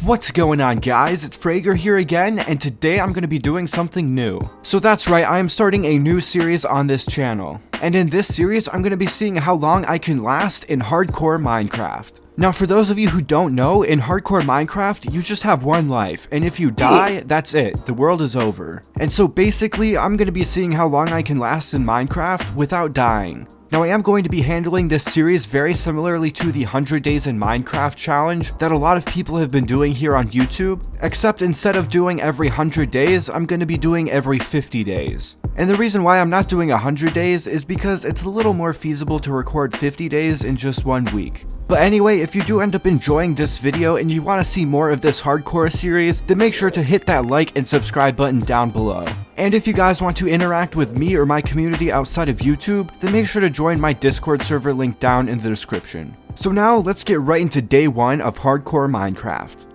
What's going on, guys? It's Frager here again, and today I'm going to be doing something new. So that's right, I am starting a new series on this channel. And in this series, I'm going to be seeing how long I can last in hardcore Minecraft. Now, for those of you who don't know, in hardcore Minecraft, you just have one life, and if you die, that's it. The world is over. And so basically, I'm going to be seeing how long I can last in Minecraft without dying. Now, I am going to be handling this series very similarly to the 100 Days in Minecraft challenge that a lot of people have been doing here on YouTube, except instead of doing every 100 days, I'm going to be doing every 50 days. And the reason why I'm not doing 100 days is because it's a little more feasible to record 50 days in just 1 week. But anyway, if you do end up enjoying this video and you want to see more of this hardcore series, then make sure to hit that like and subscribe button down below. And if you guys want to interact with me or my community outside of YouTube, then make sure to join my Discord server link down in the description. So now let's get right into day 1 of hardcore Minecraft.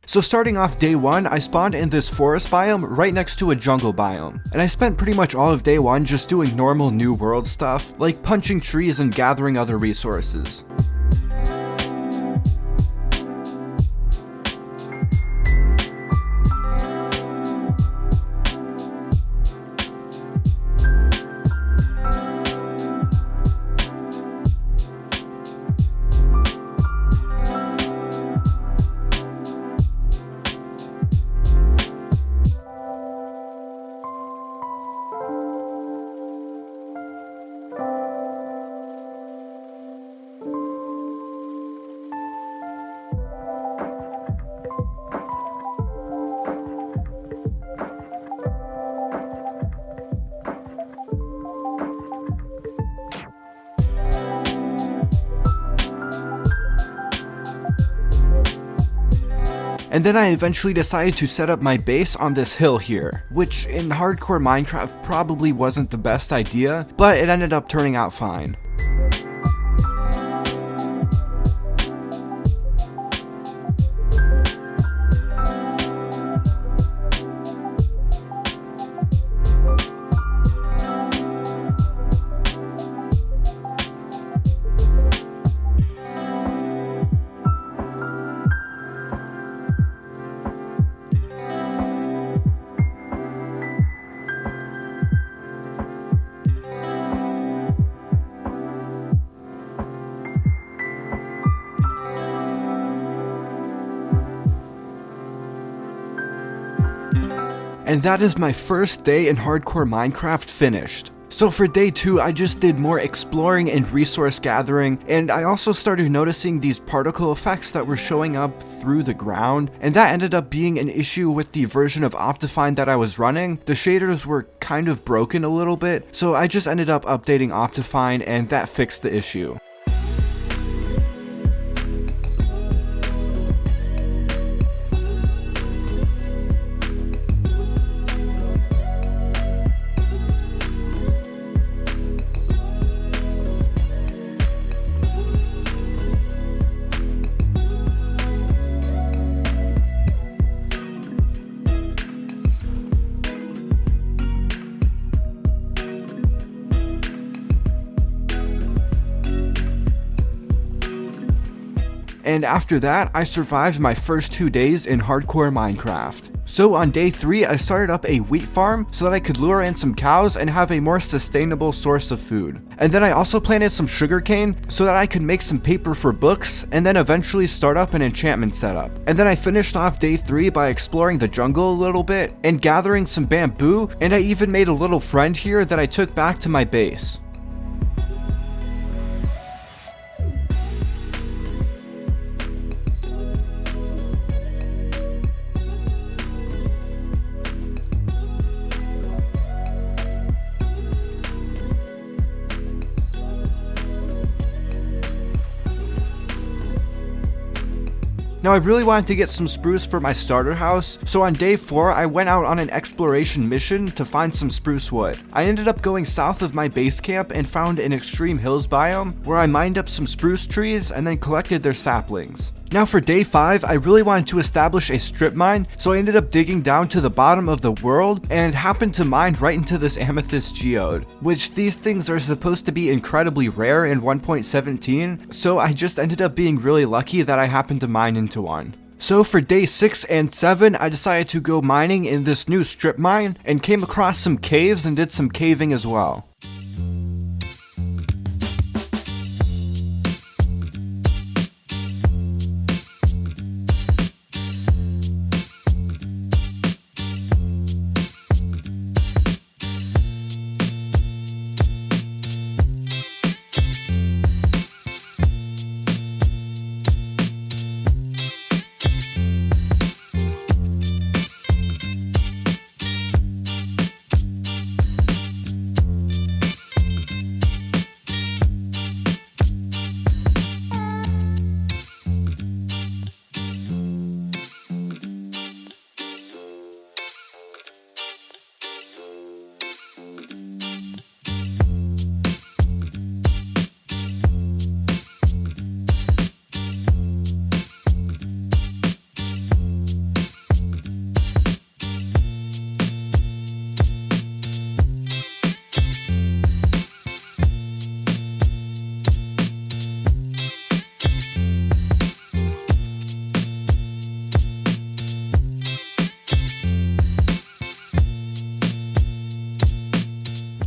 So starting off day 1, I spawned in this forest biome right next to a jungle biome, and I spent pretty much all of day 1 just doing normal new world stuff, like punching trees and gathering other resources. And then I eventually decided to set up my base on this hill here, which in hardcore Minecraft probably wasn't the best idea, but it ended up turning out fine. And that is my first day in hardcore Minecraft finished. So for day 2, I just did more exploring and resource gathering, and I also started noticing these particle effects that were showing up through the ground, and that ended up being an issue with the version of Optifine that I was running. The shaders were kind of broken a little bit, so I just ended up updating Optifine, and that fixed the issue. And after that, I survived my first 2 days in hardcore Minecraft. So on day 3, I started up a wheat farm so that I could lure in some cows and have a more sustainable source of food. And then I also planted some sugarcane so that I could make some paper for books and then eventually start up an enchantment setup. And then I finished off day 3 by exploring the jungle a little bit and gathering some bamboo, and I even made a little friend here that I took back to my base. Now I really wanted to get some spruce for my starter house, so on day 4 I went out on an exploration mission to find some spruce wood. I ended up going south of my base camp and found an extreme hills biome where I mined up some spruce trees and then collected their saplings. Now for day 5, I really wanted to establish a strip mine, so I ended up digging down to the bottom of the world and happened to mine right into this amethyst geode, which these things are supposed to be incredibly rare in 1.17, so I just ended up being really lucky that I happened to mine into one. So for day 6 and 7, I decided to go mining in this new strip mine and came across some caves and did some caving as well.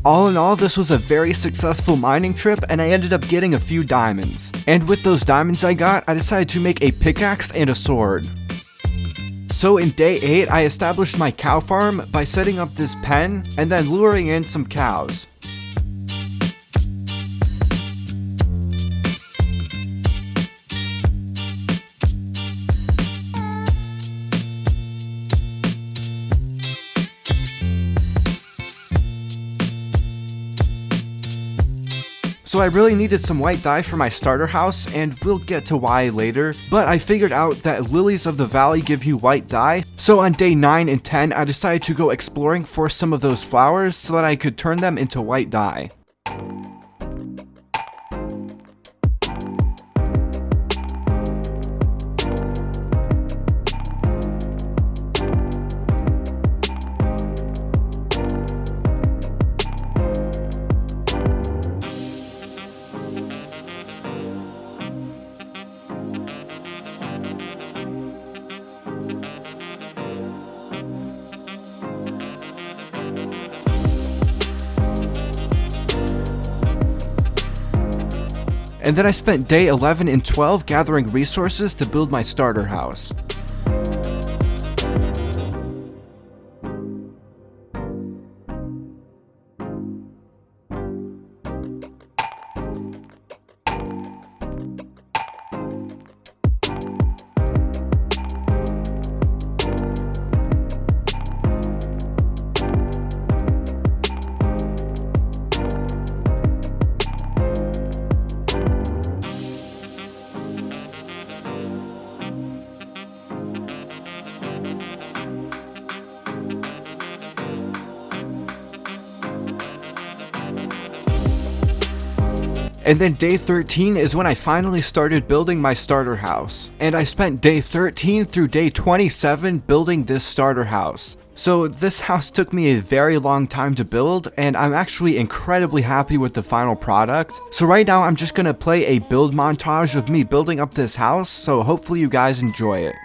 All in all, this was a very successful mining trip and I ended up getting a few diamonds. And with those diamonds I got, I decided to make a pickaxe and a sword. So in day 8, I established my cow farm by setting up this pen and then luring in some cows. So I really needed some white dye for my starter house, and we'll get to why later, but I figured out that lilies of the valley give you white dye, so on day 9 and 10 I decided to go exploring for some of those flowers so that I could turn them into white dye. And then I spent day 11 and 12 gathering resources to build my starter house. And then day 13 is when I finally started building my starter house. And I spent day 13 through day 27 building this starter house. So this house took me a very long time to build, and I'm actually incredibly happy with the final product. So right now I'm just gonna play a build montage of me building up this house, so hopefully you guys enjoy it.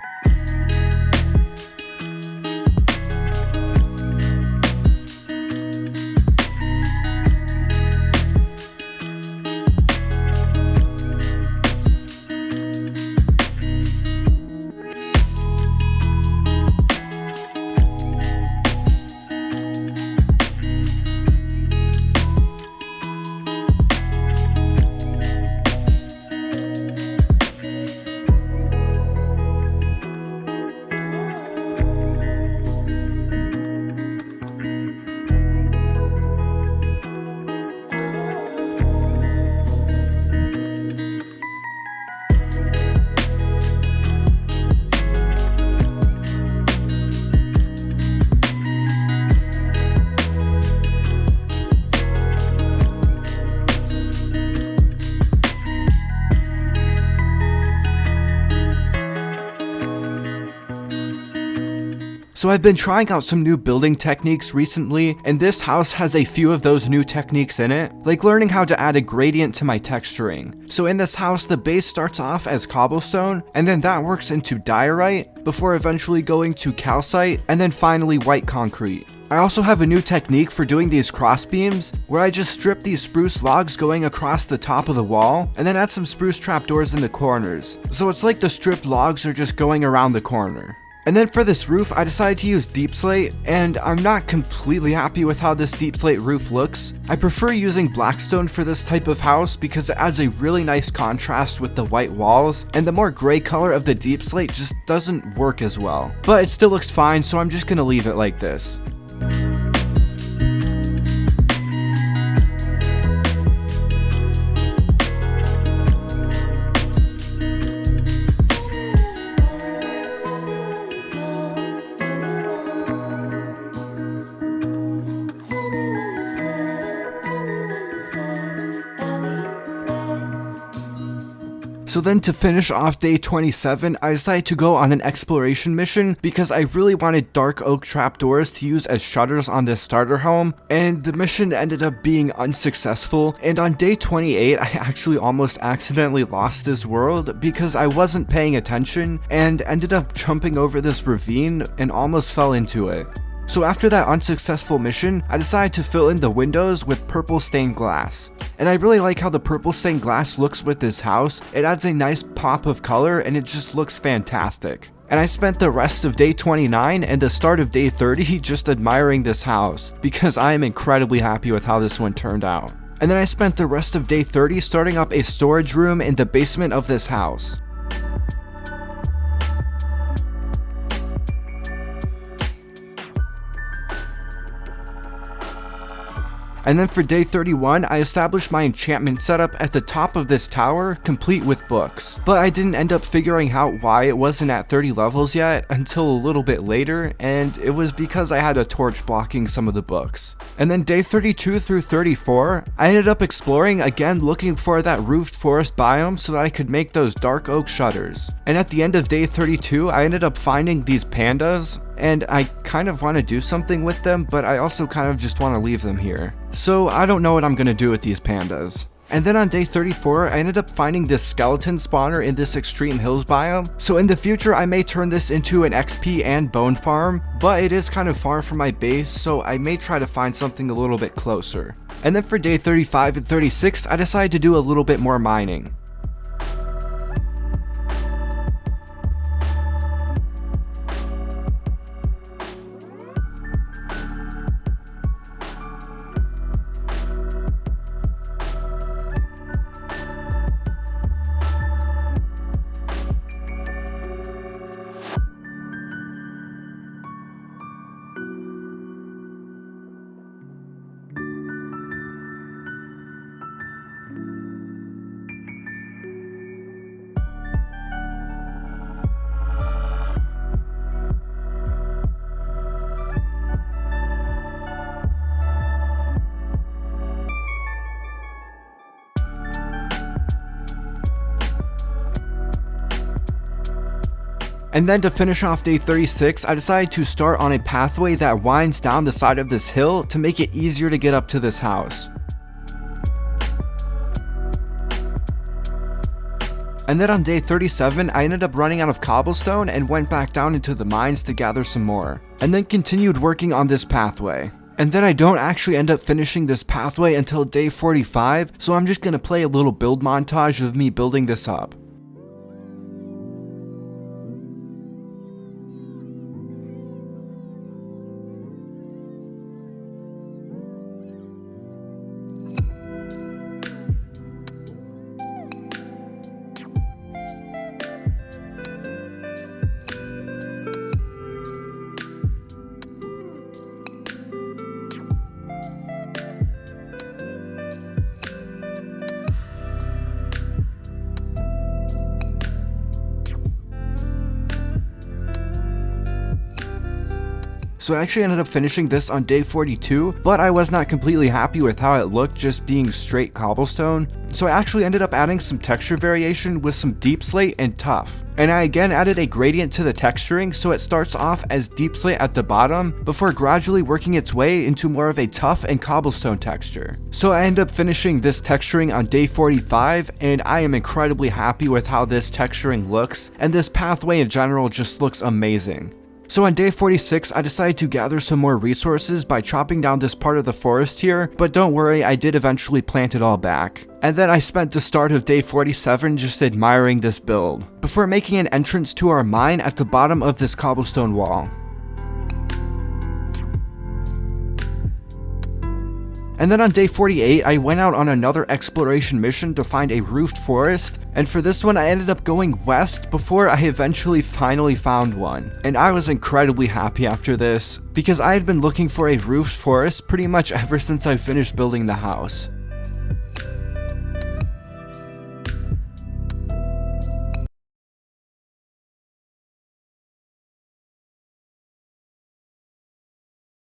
So I've been trying out some new building techniques recently, and this house has a few of those new techniques in it, like learning how to add a gradient to my texturing. So in this house, the base starts off as cobblestone, and then that works into diorite, before eventually going to calcite, and then finally white concrete. I also have a new technique for doing these cross beams, where I just strip these spruce logs going across the top of the wall, and then add some spruce trapdoors in the corners. So it's like the stripped logs are just going around the corner. And then for this roof, I decided to use deep slate, and I'm not completely happy with how this deep slate roof looks. I prefer using blackstone for this type of house because it adds a really nice contrast with the white walls, and the more gray color of the deep slate just doesn't work as well. But it still looks fine, so I'm just gonna leave it like this. So then to finish off day 27, I decided to go on an exploration mission because I really wanted dark oak trapdoors to use as shutters on this starter home, and the mission ended up being unsuccessful, and on day 28 I actually almost accidentally lost this world because I wasn't paying attention and ended up jumping over this ravine and almost fell into it. So after that unsuccessful mission, I decided to fill in the windows with purple stained glass. And I really like how the purple stained glass looks with this house. It adds a nice pop of color and it just looks fantastic. And I spent the rest of day 29 and the start of day 30 just admiring this house because I am incredibly happy with how this one turned out. And then I spent the rest of day 30 starting up a storage room in the basement of this house. And then for day 31, I established my enchantment setup at the top of this tower, complete with books. But I didn't end up figuring out why it wasn't at 30 levels yet until a little bit later, and it was because I had a torch blocking some of the books. And then day 32 through 34, I ended up exploring again, looking for that roofed forest biome so that I could make those dark oak shutters. And at the end of day 32, I ended up finding these pandas, and I kind of want to do something with them, but I also kind of just want to leave them here. So I don't know what I'm going to do with these pandas. And then on day 34, I ended up finding this skeleton spawner in this extreme hills biome. So in the future, I may turn this into an XP and bone farm, but it is kind of far from my base, so I may try to find something a little bit closer. And then for day 35 and 36, I decided to do a little bit more mining. And then to finish off day 36, I decided to start on a pathway that winds down the side of this hill to make it easier to get up to this house. And then on day 37, I ended up running out of cobblestone and went back down into the mines to gather some more, and then continued working on this pathway. And then I don't actually end up finishing this pathway until day 45, so I'm just gonna play a little build montage of me building this up. So I actually ended up finishing this on day 42, but I was not completely happy with how it looked just being straight cobblestone. So I actually ended up adding some texture variation with some deep slate and tough. And I again added a gradient to the texturing, so it starts off as deep slate at the bottom before gradually working its way into more of a tough and cobblestone texture. So I end up finishing this texturing on day 45, and I am incredibly happy with how this texturing looks, and this pathway in general just looks amazing. So on day 46, I decided to gather some more resources by chopping down this part of the forest here, but don't worry, I did eventually plant it all back. And then I spent the start of day 47 just admiring this build, before making an entrance to our mine at the bottom of this cobblestone wall. And then on day 48, I went out on another exploration mission to find a roofed forest, and for this one I ended up going west before I eventually finally found one. And I was incredibly happy after this, because I had been looking for a roofed forest pretty much ever since I finished building the house.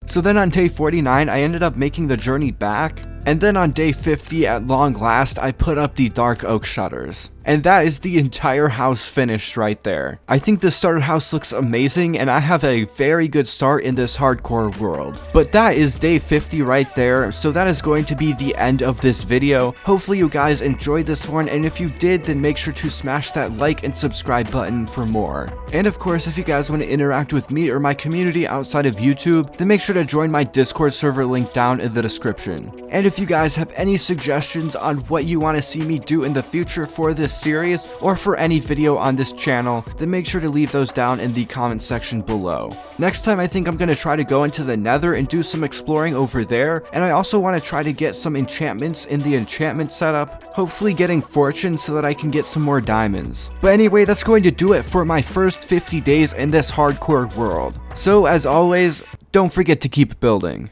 So then on day 49, I ended up making the journey back, and then on day 50, at long last, I put up the dark oak shutters. And that is the entire house finished right there. I think this starter house looks amazing, and I have a very good start in this hardcore world. But that is day 50 right there, so that is going to be the end of this video. Hopefully you guys enjoyed this one, and if you did, then make sure to smash that like and subscribe button for more. And of course, if you guys want to interact with me or my community outside of YouTube, then make sure to join my Discord server link down in the description. And if you guys have any suggestions on what you want to see me do in the future for this series or for any video on this channel, then make sure to leave those down in the comment section below. Next time I think I'm going to try to go into the Nether and do some exploring over there, and I also want to try to get some enchantments in the enchantment setup, hopefully getting fortune so that I can get some more diamonds. But anyway, that's going to do it for my first 50 days in this hardcore world. So as always, don't forget to keep building.